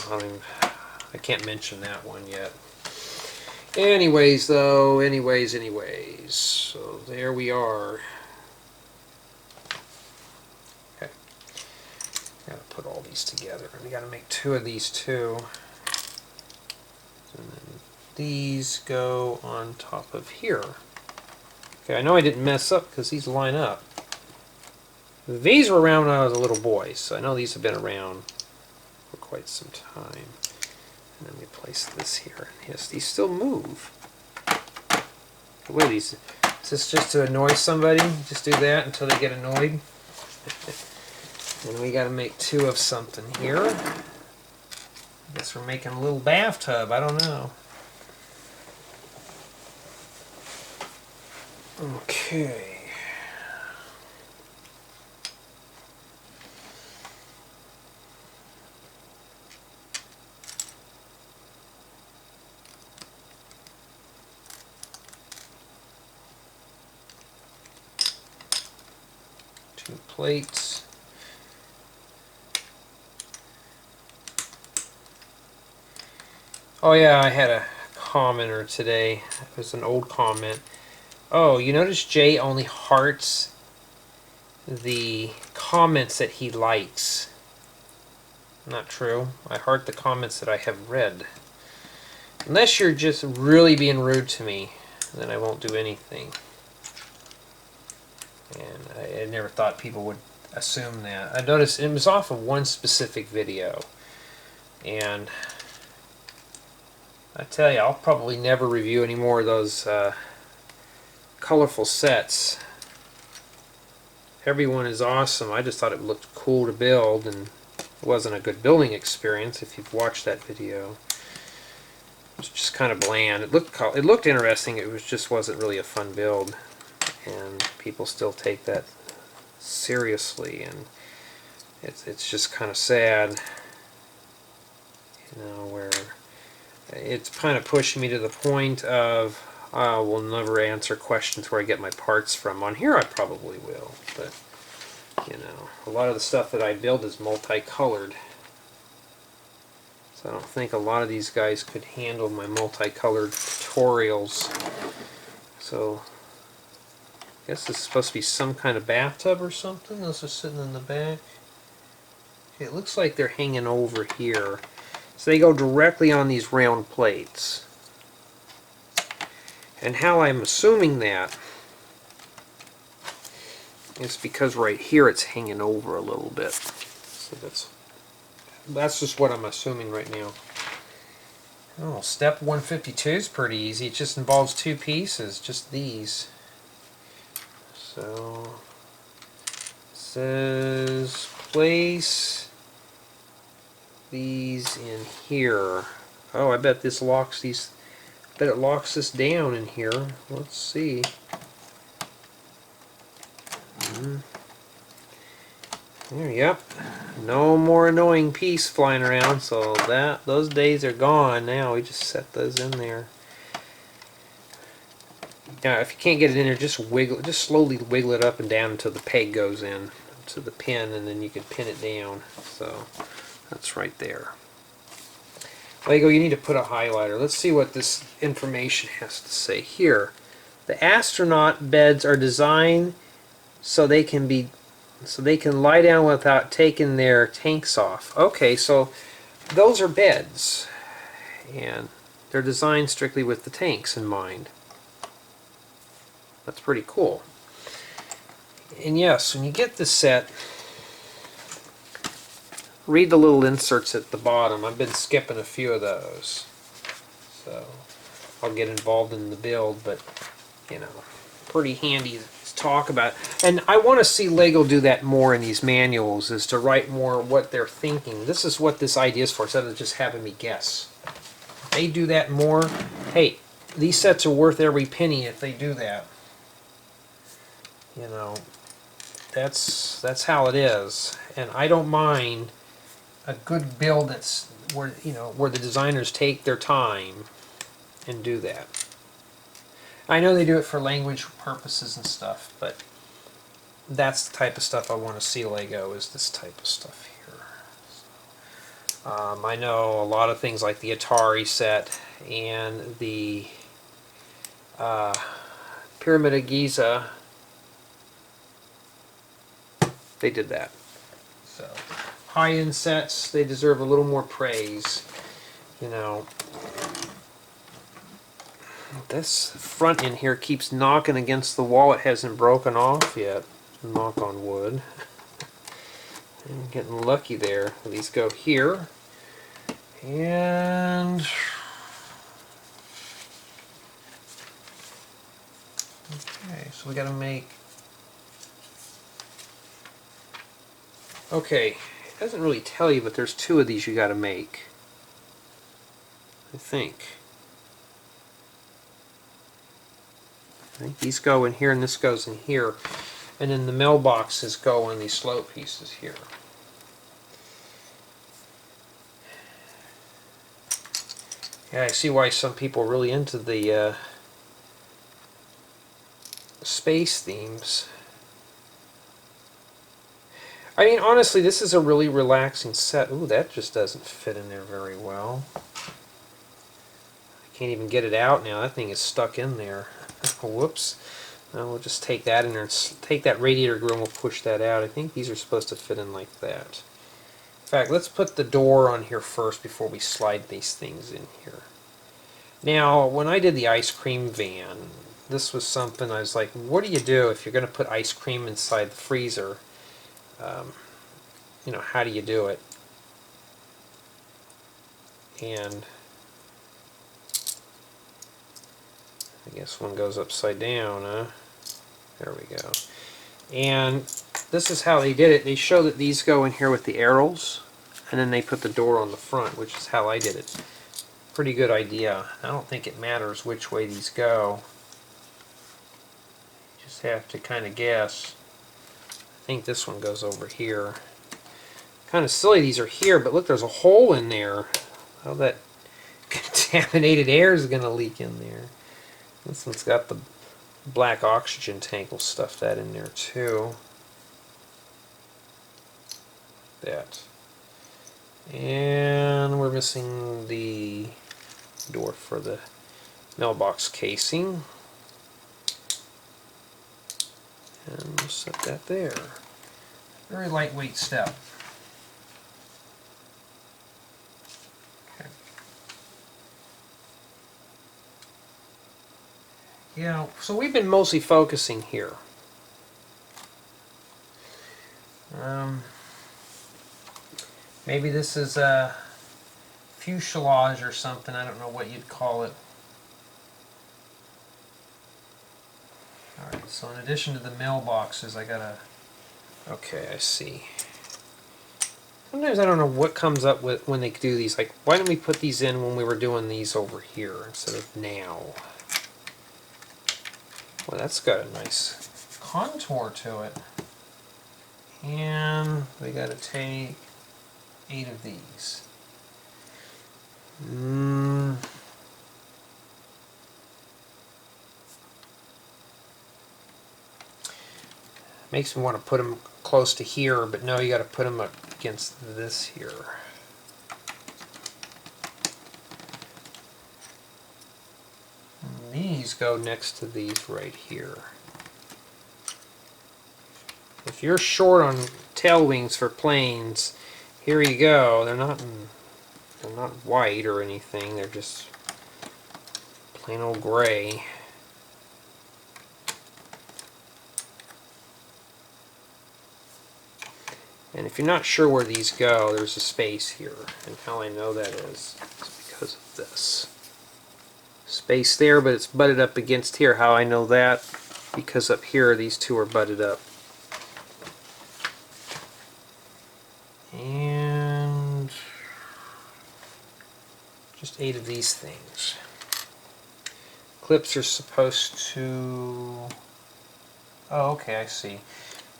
I can't mention that one yet. Anyways, though, anyways. So there we are. Okay. Gotta put all these together. We gotta make 2 of these too. And then these go on top of here. Okay, I know I didn't mess up because these line up. These were around when I was a little boy, so I know these have been around for quite some time. And then we place this here. Yes, these still move. What are these? Is this just to annoy somebody? Just do that until they get annoyed? And we got to make 2 of something here. I guess we're making a little bathtub. I don't know. Okay. 2 plates. Oh yeah, I had a commenter today. It was an old comment. Oh, you notice Jay only hearts the comments that he likes. Not true. I heart the comments that I have read. Unless you're just really being rude to me, then I won't do anything. And I never thought people would assume that. I noticed it was off of one specific video. And I tell you, I'll probably never review any more of those colorful sets. Everyone is awesome. I just thought it looked cool to build, and it wasn't a good building experience if you've watched that video. It was just kind of bland. It looked interesting. It just wasn't really a fun build, and people still take that seriously. And it's just kind of sad, you know, where it's kind of pushing me to the point of will never answer questions where I get my parts from. On here I probably will, but you know, a lot of the stuff that I build is multicolored. So I don't think a lot of these guys could handle my multicolored tutorials. So I guess this is supposed to be some kind of bathtub or something. Those are sitting in the back. Okay, it looks like they're hanging over here. So they go directly on these round plates. And how I'm assuming that is because right here it's hanging over a little bit. So that's just what I'm assuming right now. Oh, step 152 is pretty easy. It just involves two pieces, just these. So it says place these in here. Oh, I bet this locks these. I bet it locks this down in here. Let's see. There, yep. No more annoying piece flying around, so those days are gone now. We just set those in there. Now, if you can't get it in there, just slowly wiggle it up and down until the peg goes in to the pin, and then you can pin it down. So that's right there. Lego, you need to put a highlighter. Let's see what this information has to say here. The astronaut beds are designed so they can lie down without taking their tanks off. Okay, so those are beds, and they're designed strictly with the tanks in mind. That's pretty cool. And yes, when you get this set, read the little inserts at the bottom. I've been skipping a few of those, so I'll get involved in the build, but you know, pretty handy to talk about. And I want to see Lego do that more in these manuals, is to write more what they're thinking. This is what this idea is for, instead of just having me guess. If they do that more, hey, these sets are worth every penny if they do that. You know, that's how it is. And I don't mind a good build that's where, you know, where the designers take their time and do that. I know they do it for language purposes and stuff, but that's the type of stuff I want to see Lego, is this type of stuff here. I know a lot of things like the Atari set and the Pyramid of Giza, they did that. So high-end sets, they deserve a little more praise, you know. This front end here keeps knocking against the wall. It hasn't broken off yet. Knock on wood. I'm getting lucky there. These go here. And okay, so we got to make. Okay, it doesn't really tell you, but there's two of these you got to make, I think. These go in here and this goes in here, and then the mailboxes go on these slope pieces here. Yeah, I see why some people are really into the space themes. I mean, honestly, this is a really relaxing set. Ooh, that just doesn't fit in there very well. I can't even get it out now. That thing is stuck in there. Whoops. We'll just take that in there and take that radiator grill and we'll push that out. I think these are supposed to fit in like that. In fact, let's put the door on here first before we slide these things in here. Now, when I did the ice cream van, this was something I was like, what do you do if you're going to put ice cream inside the freezer? You know, how do you do it? And I guess one goes upside down, huh? There we go. And this is how they did it. They show that these go in here with the arrows, and then they put the door on the front, which is how I did it. Pretty good idea. I don't think it matters which way these go. You just have to kind of guess. I think this one goes over here. Kind of silly these are here, but look, there's a hole in there. How that contaminated air is going to leak in there. This one's got the black oxygen tank. We'll stuff that in there too. That. And we're missing the door for the mailbox casing. And we'll set that there. Very lightweight step. Okay. Yeah, so we've been mostly focusing here. Maybe this is a fuselage or something. I don't know what you'd call it. Alright, so in addition to the mailboxes, I gotta... Okay, I see. Sometimes I don't know what comes up with when they do these. Like, why didn't we put these in when we were doing these over here instead of now? Well, that's got a nice contour to it. And we gotta take 8 of these. Makes me want to put them close to here, but no, you got to put them up against this here. And these go next to these right here. If you're short on tail wings for planes, here you go. They're not white or anything. They're just plain old gray. And if you're not sure where these go, there's a space here. And how I know that is because of this. Space there, but it's butted up against here. How I know that? Because up here, these two are butted up. And just 8 of these things. Clips are supposed to... Oh, okay, I see.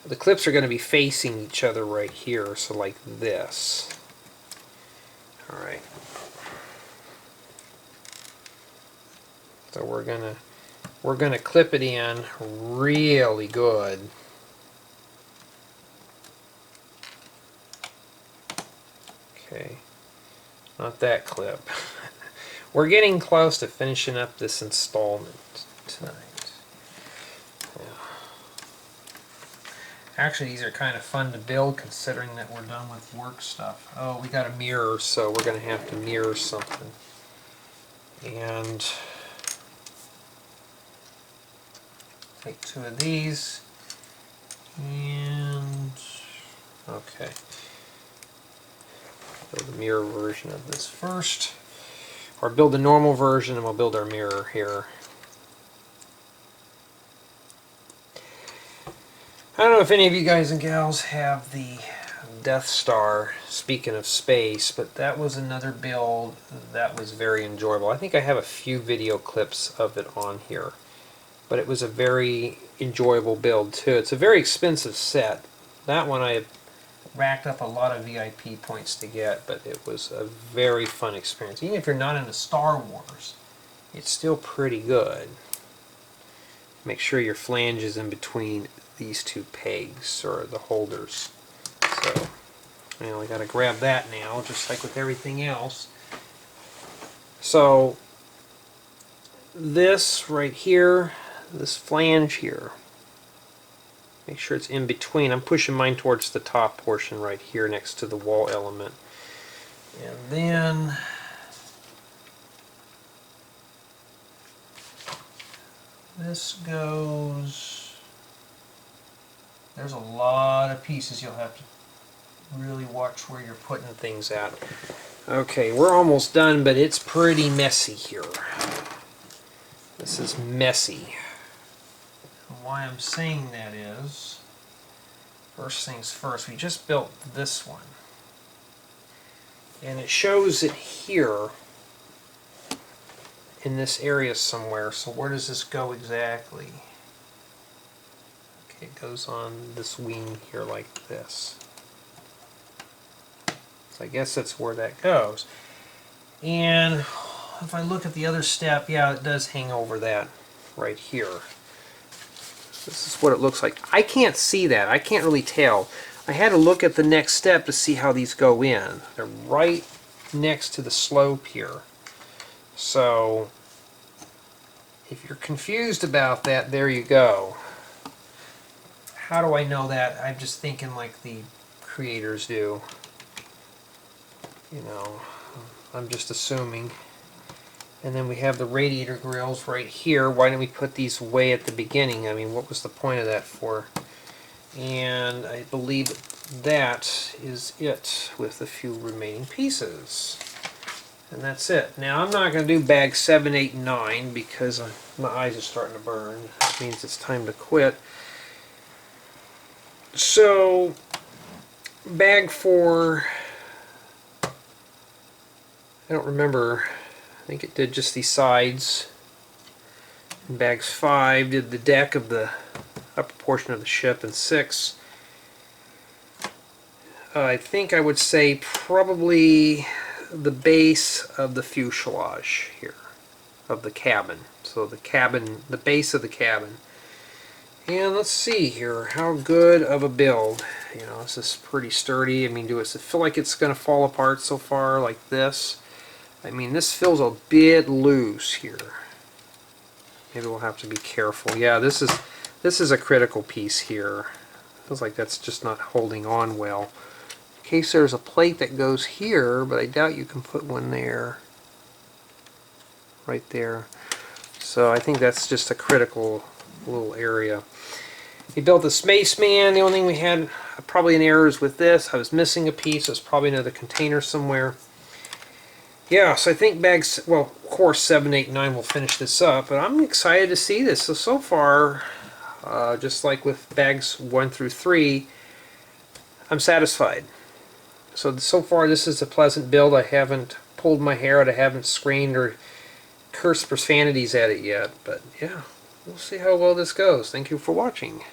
The clips are going to be facing each other right here, so like this. Alright. So we're gonna clip it in really good. Okay. Not that clip. We're getting close to finishing up this installment tonight. Actually, these are kind of fun to build considering that we're done with work stuff. Oh, we got a mirror, so we're going to have to mirror something. And take 2 of these. And okay. Build a mirror version of this first. Or build the normal version and we'll build our mirror here. I don't know if any of you guys and gals have the Death Star, speaking of space, but that was another build that was very enjoyable. I think I have a few video clips of it on here, but it was a very enjoyable build too. It's a very expensive set. That one I racked up a lot of VIP points to get, but it was a very fun experience. Even if you're not into Star Wars, it's still pretty good. Make sure your flange is in between these 2 pegs, or the holders. So, I gotta grab that now, just like with everything else. So, this right here, this flange here, make sure it's in between. I'm pushing mine towards the top portion right here next to the wall element. And then this goes... There's a lot of pieces you'll have to really watch where you're putting things at. Okay, we're almost done, but it's pretty messy here. This is messy. And why I'm saying that is, first things first, we just built this one. And it shows it here in this area somewhere. So where does this go exactly? Okay, it goes on this wing here like this. So I guess that's where that goes. And if I look at the other step, yeah, it does hang over that right here. This is what it looks like. I can't see that. I can't really tell. I had to look at the next step to see how these go in. They're right next to the slope here. So if you're confused about that, there you go. How do I know that? I'm just thinking like the creators do. You know, I'm just assuming. And then we have the radiator grills right here. Why didn't we put these way at the beginning? I mean, what was the point of that for? And I believe that is it with the few remaining pieces. And that's it. Now I'm not going to do bag 7, 8, and 9 because my eyes are starting to burn. That means it's time to quit. So bag 4, I don't remember. I think it did just these sides. And bags 5 did the deck of the upper portion of the ship, and 6, I think I would say probably the base of the fuselage here, of the cabin. So the cabin, the base of the cabin. And let's see here, how good of a build. You know, this is pretty sturdy. I mean, does it feel like it's going to fall apart so far like this? I mean, this feels a bit loose here. Maybe we'll have to be careful. Yeah, this is a critical piece here. Feels like that's just not holding on well. In case there's a plate that goes here, but I doubt you can put one there. Right there. So I think that's just a critical little area. We built the Spaceman. The only thing we had probably an error is with this. I was missing a piece. There's probably another container somewhere. Yeah, so I think bags, well, of course 7, 8, 9 will finish this up, but I'm excited to see this. So far, just like with bags 1 through 3, I'm satisfied. So far this is a pleasant build. I haven't pulled my hair out, I haven't screamed or cursed profanities at it yet, but yeah, we'll see how well this goes. Thank you for watching.